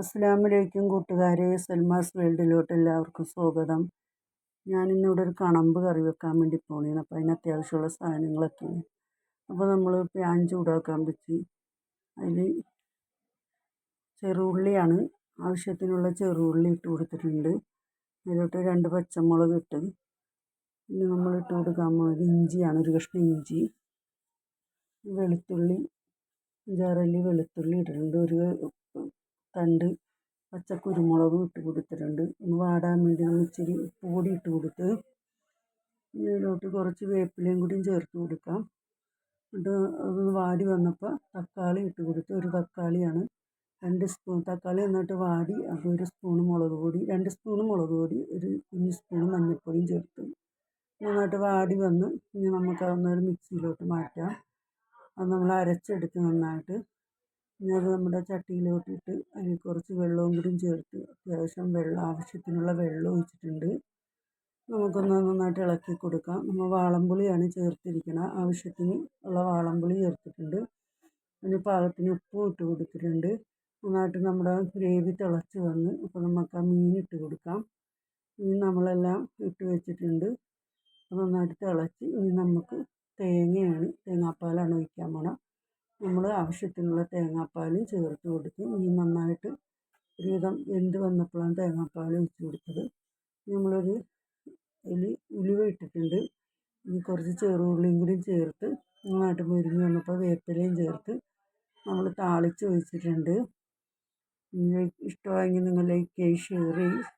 അസ്സലാമലൈക്കും കൂട്ടുകാരെ, സൽമാസ് വേൾഡിലോട്ട് എല്ലാവർക്കും സ്വാഗതം. ഞാനിന്നിവിടെ ഒരു കണമ്പ് കറി വെക്കാൻ വേണ്ടി പോണേണ്. അപ്പോൾ അതിന് അത്യാവശ്യമുള്ള സാധനങ്ങളൊക്കെയാണ്. അപ്പോൾ നമ്മൾ പാൻ ചൂടാക്കാൻ വെച്ച് അതിൽ ചെറുള്ളിയാണ് ആവശ്യത്തിനുള്ള ചെറുള്ളി ഇട്ട് കൊടുത്തിട്ടുണ്ട്. അതിലോട്ട് 2 പച്ചമുളക് ഇട്ട്, പിന്നെ നമ്മൾ ഇട്ട് കൊടുക്കാൻ പോകുന്നത് ഇഞ്ചിയാണ്, ഒരു കഷ്ണം ഇഞ്ചി, വെളുത്തുള്ളി 5-6 വെളുത്തുള്ളി ഇട്ടിട്ടുണ്ട്, ഒരു തണ്ട് പച്ചക്കുരുമുളകും ഇട്ട് കൊടുത്തിട്ടുണ്ട്. ഒന്ന് വാടാൻ വേണ്ടി നമ്മൾ ഇച്ചിരി ഉപ്പ് പൊടി ഇട്ട് കൊടുത്ത് ഇതിലോട്ട് കുറച്ച് വേപ്പിലയും കൂടിയും ചേർത്ത് കൊടുക്കാം. എന്നിട്ട് അതൊന്ന് വാടി വന്നപ്പോൾ തക്കാളി ഇട്ട് കൊടുത്ത്, ഒരു തക്കാളിയാണ്, 2 സ്പൂൺ തക്കാളി നന്നായിട്ട് വാടി. അപ്പോൾ 1 സ്പൂൺ മുളക് പൊടി, 2 സ്പൂൺ മുളക് പൊടി, ഒരു കുഞ്ഞ് സ്പൂൺ മഞ്ഞൾപ്പൊടിയും ചേർത്ത് നന്നായിട്ട് വാടി വന്ന് ഇനി നമുക്ക് അതൊന്നൊരു മിക്സിയിലോട്ട് മാറ്റാം. അത് നമ്മൾ അരച്ചെടുത്ത് നന്നായിട്ട്. ഇനി അത് നമ്മുടെ ചട്ടിയിലോട്ടിട്ട് അതിൽ കുറച്ച് വെള്ളവും കൂടി ചേർത്ത്, അത്യാവശ്യം ആവശ്യത്തിനുള്ള വെള്ളം ഒഴിച്ചിട്ടുണ്ട്. നമുക്കൊന്ന് നന്നായിട്ട് ഇളക്കി കൊടുക്കാം. നമ്മൾ വാളംപുളിയാണ് ചേർത്തിരിക്കുന്നത്, ആവശ്യത്തിന് ഉള്ള വാളംപുളി ചേർത്തിട്ടുണ്ട്. അതിന് പാകത്തിന് ഉപ്പും ഇട്ട് കൊടുത്തിട്ടുണ്ട്. നന്നായിട്ട് നമ്മുടെ ഗ്രേവി തിളച്ച് വന്ന്, അപ്പോൾ നമുക്ക് ആ മീൻ ഇട്ട് കൊടുക്കാം. മീൻ നമ്മളെല്ലാം ഇട്ട് വെച്ചിട്ടുണ്ട്. നന്നായിട്ട് തിളച്ച് ഇനി നമുക്ക് തേങ്ങാപ്പാലാണ് ഒഴിക്കാൻ പോണം. നമ്മൾ ആവശ്യത്തിനുള്ള തേങ്ങാപ്പാൽ ചേർത്ത് കൊടുത്ത് മീൻ നന്നായിട്ട് ഒരുവിധം വെന്ത് വന്നപ്പോഴാണ് തേങ്ങാപ്പാൽ ഒഴിച്ച് കൊടുത്തത്. നമ്മളൊരു ഉലുവ ഇട്ടിട്ടുണ്ട്. ഇനി കുറച്ച് ചെറുള്ളിയും കൂടി ചേർത്ത് നന്നായിട്ട് മുരിഞ്ഞ് വന്നപ്പോൾ വേപ്പിലയും ചേർത്ത് നമ്മൾ താളിച്ച് ഒഴിച്ചിട്ടുണ്ട്. ഇഷ്ടമായെങ്കിൽ നിങ്ങൾ ലൈക്ക് ചെയ്യുക, ഷെയർ ചെയ്യുക,